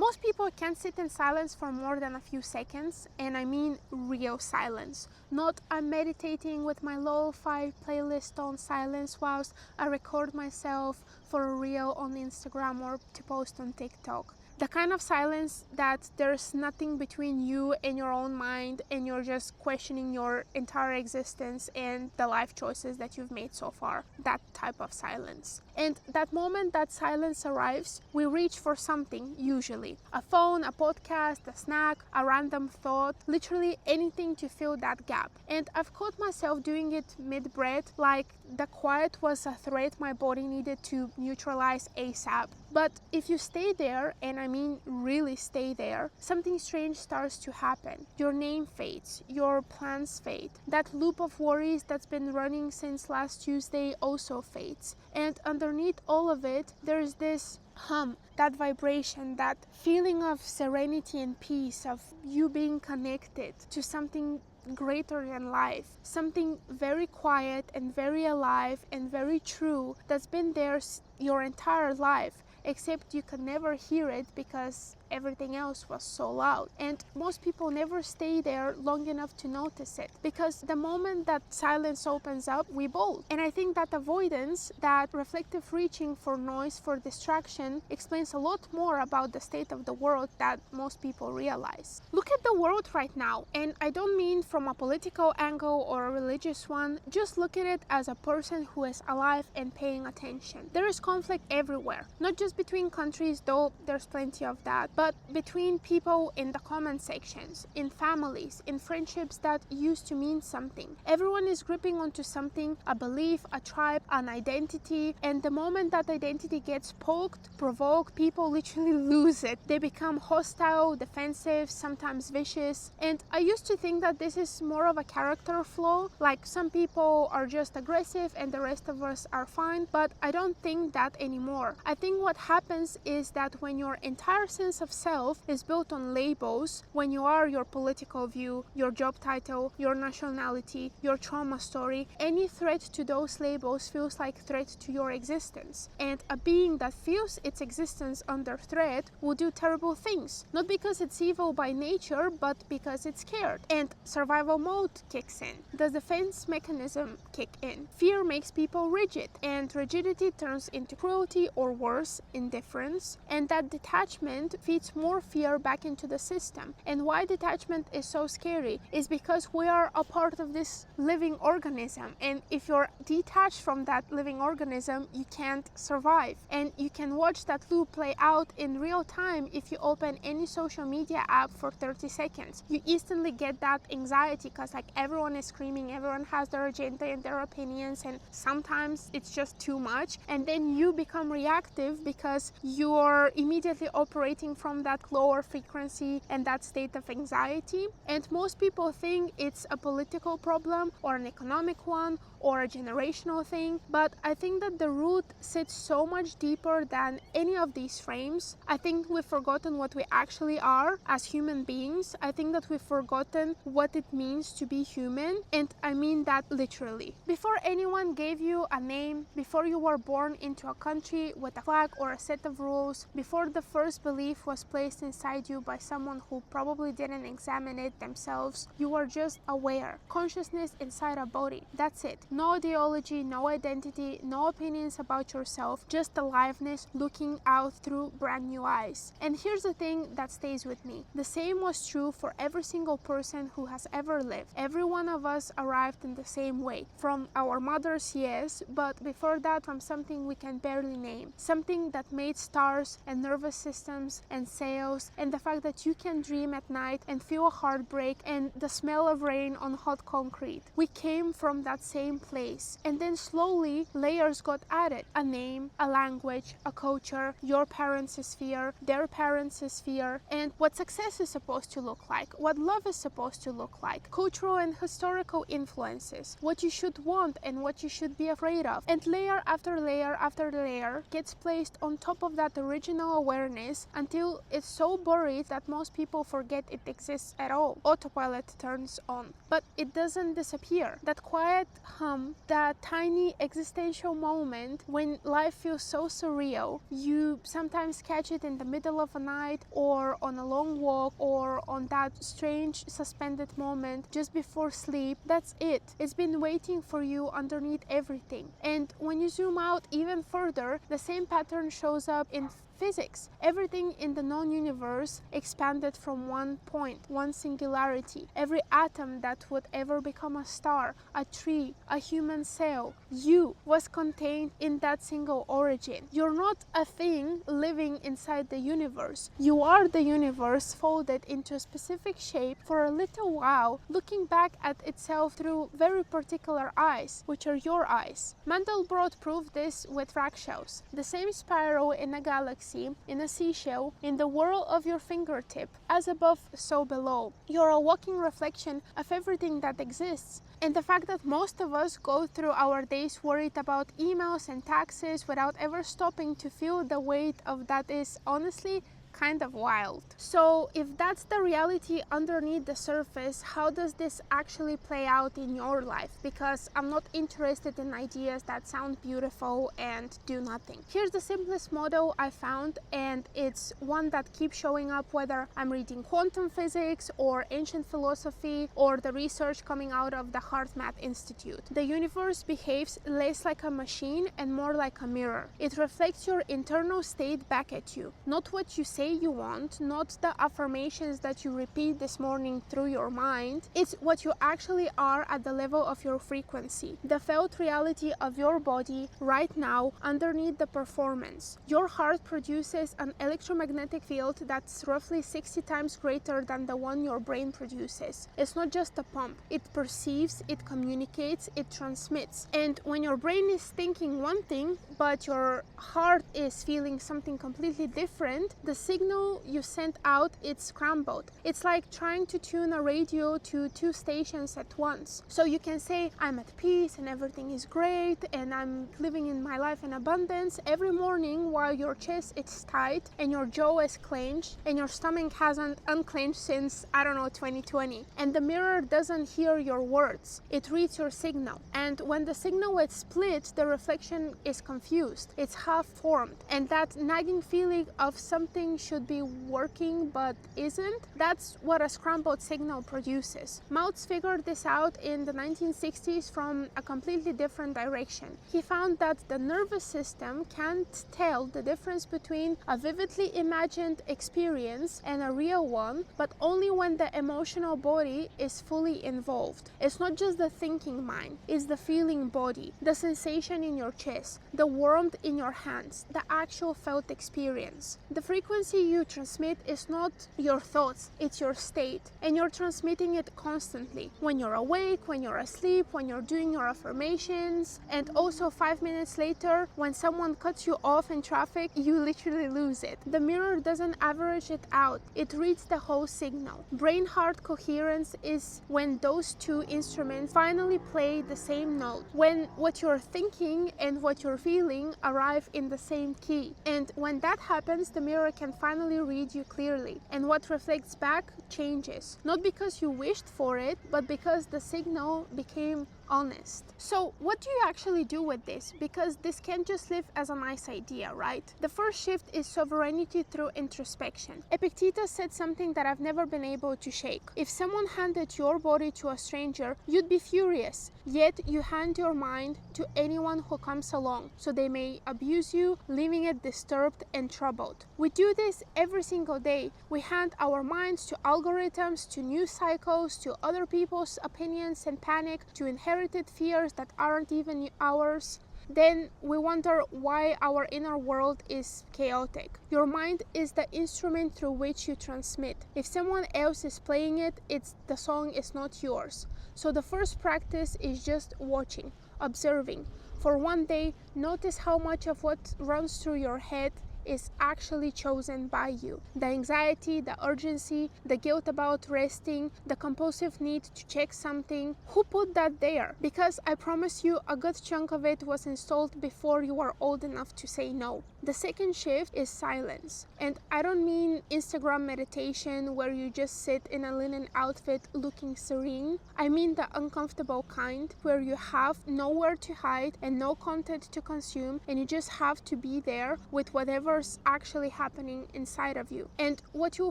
Most people can't sit in silence for more than a few seconds, and I mean real silence. Not I'm meditating with my lo-fi playlist on silence whilst I record myself for a reel on Instagram or to post on TikTok. The kind of silence that there's nothing between you and your own mind and you're just questioning your entire existence and the life choices that you've made so far. That type of silence. And that moment that silence arrives, we reach for something, usually. A phone, a podcast, a snack, a random thought, literally anything to fill that gap. And I've caught myself doing it mid-breath, like the quiet was a threat my body needed to neutralize ASAP. But if you stay there, and I mean really stay there, something strange starts to happen. Your name fades, your plans fade. That loop of worries that's been running since last Tuesday also fades. And underneath all of it, there's this hum, that vibration, that feeling of serenity and peace, of you being connected to something greater than life, something very quiet and very alive and very true that's been there your entire life, except you can never hear it because everything else was so loud. And most people never stay there long enough to notice it, because the moment that silence opens up, we bolt. And I think that avoidance, that reflective reaching for noise, for distraction, explains a lot more about the state of the world that most people realize. Look at the world right now, and I don't mean from a political angle or a religious one, just look at it as a person who is alive and paying attention. There is conflict everywhere, not just between countries, though there's plenty of that, but between people in the comment sections, in families, in friendships that used to mean something. Everyone is gripping onto something, a belief, a tribe, an identity, and the moment that identity gets poked, provoked, people literally lose it. They become hostile, defensive, sometimes vicious. And I used to think that this is more of a character flaw, like some people are just aggressive and the rest of us are fine, but I don't think that anymore. I think what happens is that when your entire sense of self is built on labels, when you are your political view, your job title, your nationality, your trauma story, any threat to those labels feels like threat to your existence. And a being that feels its existence under threat will do terrible things, not because it's evil by nature, but because it's scared. And survival mode kicks in. The defense mechanism kick in. Fear makes people rigid, and rigidity turns into cruelty or worse, indifference, and that detachment feeds more fear back into the system. And why detachment is so scary is because we are a part of this living organism, and if you're detached from that living organism, you can't survive. And you can watch that loop play out in real time if you open any social media app for 30 seconds. You instantly get that anxiety because like everyone is screaming, everyone has their agenda and their opinions, and sometimes it's just too much, and then you become reactive because you're immediately operating from that lower frequency and that state of anxiety. And most people think it's a political problem or an economic one or a generational thing, but I think that the root sits so much deeper than any of these frames. I think we've forgotten what we actually are as human beings. I think that we've forgotten what it means to be human, and I mean that literally. Before anyone gave you a name, before you were born into a country with a flag or a set of rules, before the first belief was placed inside you by someone who probably didn't examine it themselves, you were just aware. Consciousness inside a body. That's it. No ideology, no identity, no opinions about yourself, just aliveness looking out through brand new eyes. And here's the thing that stays with me. The same was true for every single person who has ever lived. Every one of us arrived in the same way. From our mothers, yes, but before that from something we can barely name. Something that made stars and nervous systems and sails, and the fact that you can dream at night and feel a heartbreak and the smell of rain on hot concrete. We came from that same place, and then slowly layers got added. A name, a language, a culture, your parents' sphere, their parents' sphere, and what success is supposed to look like, what love is supposed to look like, cultural and historical influences, what you should want and what you should be afraid of. And layer after layer after layer gets placed on top of that original awareness until it's so buried that most people forget it exists at all. Autopilot turns on, but it doesn't disappear. That quiet hum come that tiny existential moment when life feels so surreal. You sometimes catch it in the middle of a night, or on a long walk, or on that strange suspended moment just before sleep. That's it. It's been waiting for you underneath everything. And when you zoom out even further, the same pattern shows up in physics. Everything in the known universe expanded from one point, one singularity. Every atom that would ever become a star, a tree, a human cell, you, was contained in that single origin. You're not a thing living inside the universe. You are the universe folded into a specific shape for a little while, looking back at itself through very particular eyes, which are your eyes. Mandelbrot proved this with fractals. The same spiral in a galaxy, in a seashell, in the whirl of your fingertip, as above, so below. You're a walking reflection of everything that exists. And the fact that most of us go through our days worried about emails and taxes without ever stopping to feel the weight of that is honestly kind of wild. So if that's the reality underneath the surface, how does this actually play out in your life? Because I'm not interested in ideas that sound beautiful and do nothing. Here's the simplest model I found, and it's one that keeps showing up whether I'm reading quantum physics or ancient philosophy or the research coming out of the HeartMath Institute. The universe behaves less like a machine and more like a mirror. It reflects your internal state back at you, not what you say you want, not the affirmations that you repeat this morning through your mind. It's what you actually are at the level of your frequency, the felt reality of your body right now underneath the performance. Your heart produces an electromagnetic field that's roughly 60 times greater than the one your brain produces. It's not just a pump. It perceives, it communicates, it transmits. And when your brain is thinking one thing, but your heart is feeling something completely different, the signal you sent out, it's scrambled. It's like trying to tune a radio to two stations at once. So you can say, I'm at peace and everything is great and I'm living in my life in abundance every morning, while your chest is tight and your jaw is clenched and your stomach hasn't unclenched since, I don't know, 2020. And the mirror doesn't hear your words. It reads your signal. And when the signal is split, the reflection is confused. It's half formed. And that nagging feeling of something should be working but isn't, that's what a scrambled signal produces. Maltz figured this out in the 1960s from a completely different direction. He found that the nervous system can't tell the difference between a vividly imagined experience and a real one, but only when the emotional body is fully involved. It's not just the thinking mind, it's the feeling body, the sensation in your chest, the warmth in your hands, the actual felt experience. The frequency you transmit is not your thoughts, it's your state, and you're transmitting it constantly. When you're awake, when you're asleep, when you're doing your affirmations, and also 5 minutes later, when someone cuts you off in traffic, you literally lose it. The mirror doesn't average it out, it reads the whole signal. Brain-heart coherence is when those two instruments finally play the same note, when what you're thinking and what you're feeling arrive in the same key. And when that happens, the mirror can finally read you clearly, and what reflects back changes, not because you wished for it, but because the signal became honest. So what do you actually do with this? Because this can't just live as a nice idea, right? The first shift is sovereignty through introspection. Epictetus said something that I've never been able to shake. If someone handed your body to a stranger, you'd be furious, yet you hand your mind to anyone who comes along, so they may abuse you, leaving it disturbed and troubled. We do this every single day. We hand our minds to algorithms, to news cycles, to other people's opinions and panic, to inherited fears that aren't even ours. Then we wonder why our inner world is chaotic. Your mind is the instrument through which you transmit. If someone else is playing it, the song is not yours. So the first practice is just watching, observing. For one day, notice how much of what runs through your head is actually chosen by you. The anxiety, the urgency, the guilt about resting, the compulsive need to check something. Who put that there? Because I promise you, a good chunk of it was installed before you were old enough to say no. The second shift is silence. And I don't mean Instagram meditation where you just sit in a linen outfit looking serene. I mean the uncomfortable kind where you have nowhere to hide and no content to consume, and you just have to be there with whatever's actually happening inside of you. And what you'll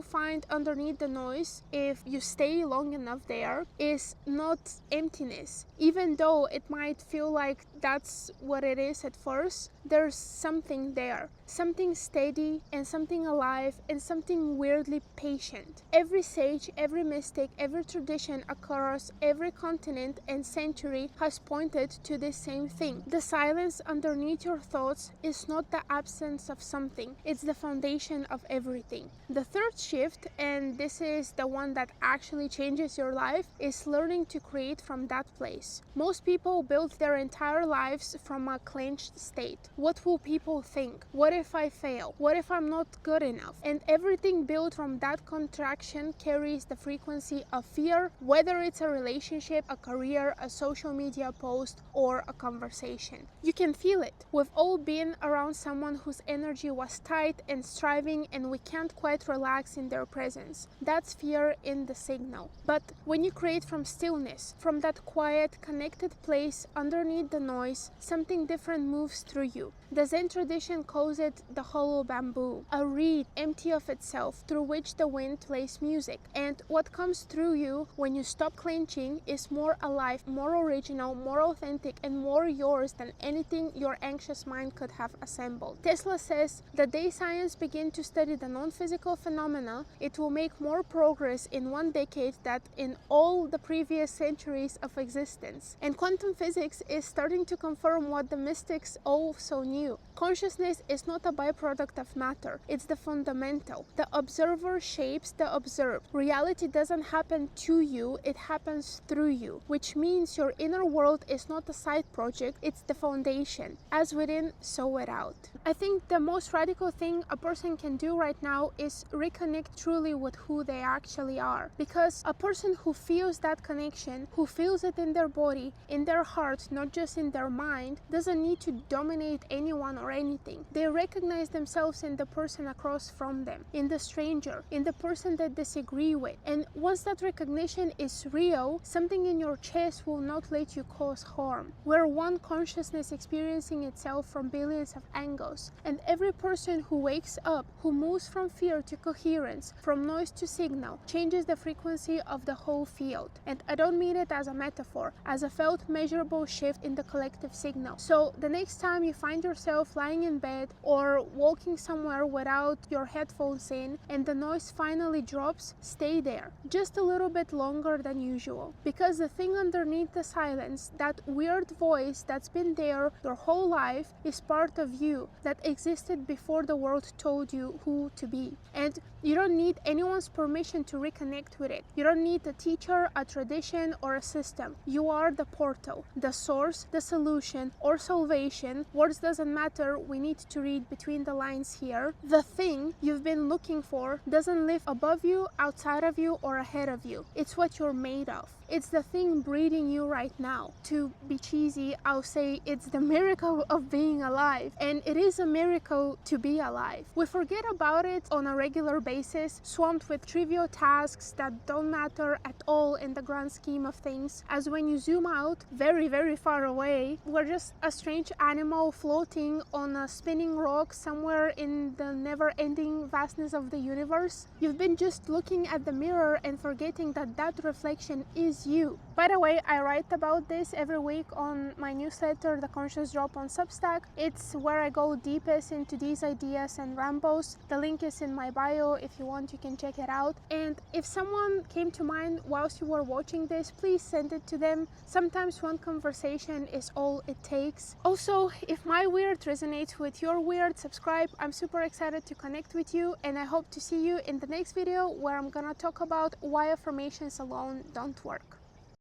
find underneath the noise, if you stay long enough there, is not emptiness. Even though it might feel like that's what it is at first, there's something there. Something steady and something alive and something weirdly patient. Every sage, every mystic, every tradition across every continent and century has pointed to the same thing. The silence underneath your thoughts is not the absence of something, it's the foundation of everything. The third shift, and this is the one that actually changes your life, is learning to create from that place. Most people build their entire lives from a clenched state. What will people think? What if I fail? What if I'm not good enough? And everything built from that contraction carries the frequency of fear, whether it's a relationship, a career, a social media post, or a conversation. You can feel it. We've all been around someone whose energy was tight and striving, and we can't quite relax in their presence. That's fear in the signal. But when you create from stillness, from that quiet, connected place underneath the noise, something different moves through you. The Zen tradition calls it the hollow bamboo, a reed empty of itself through which the wind plays music. And what comes through you when you stop clenching is more alive, more original, more authentic, and more yours than anything your anxious mind could have assembled. Tesla says, the day science begins to study the non-physical phenomena, it will make more progress in 1 decade than in all the previous centuries of existence. And quantum physics is starting to confirm what the mystics also knew. Consciousness is not a byproduct of matter, it's the fundamental. The observer shapes the observed. Reality doesn't happen to you, it happens through you, which means your inner world is not a side project, it's the foundation. As within, so without. I think the most radical thing a person can do right now is reconnect truly with who they actually are. Because a person who feels that connection, who feels it in their body, in their heart, not just in their mind, doesn't need to dominate anyone or anything. They recognize themselves in the person across from them, in the stranger, in the person that disagree with. And once that recognition is real, something in your chest will not let you cause harm. We're one consciousness experiencing itself from billions of angles. And every person who wakes up, who moves from fear to coherence, from noise to signal, changes the frequency of the whole field. And I don't mean it as a metaphor, as a felt measurable shift in the collective signal. So the next time you find yourself lying in bed or walking somewhere without your headphones in and the noise finally drops, stay there just a little bit longer than usual, because the thing underneath the silence, that weird voice that's been there your whole life, is part of you that existed before the world told you who to be. And you don't need anyone's permission to reconnect with it. You don't need a teacher, a tradition, or a system. You are the portal, the source, the solution, or salvation. Words doesn't matter, we need to read between the lines here. The thing you've been looking for doesn't live above you, outside of you, or ahead of you. It's what you're made of. It's the thing breathing you right now. To be cheesy, I'll say it's the miracle of being alive. And it is a miracle to be alive. We forget about it on a regular basis, swamped with trivial tasks that don't matter at all in the grand scheme of things. As when you zoom out very, very far away, we're just a strange animal floating on a spinning rock somewhere in the never-ending vastness of the universe. You've been just looking at the mirror and forgetting that that reflection is you. By the way, I write about this every week on my newsletter, The Conscious Drop on Substack. It's where I go deepest into these ideas and rambles. The link is in my bio. If you want, you can check it out. And if someone came to mind whilst you were watching this, please send it to them. Sometimes one conversation is all it takes. Also, if my weird resonates with your weird, subscribe. I'm super excited to connect with you, and I hope to see you in the next video where I'm gonna talk about why affirmations alone don't work.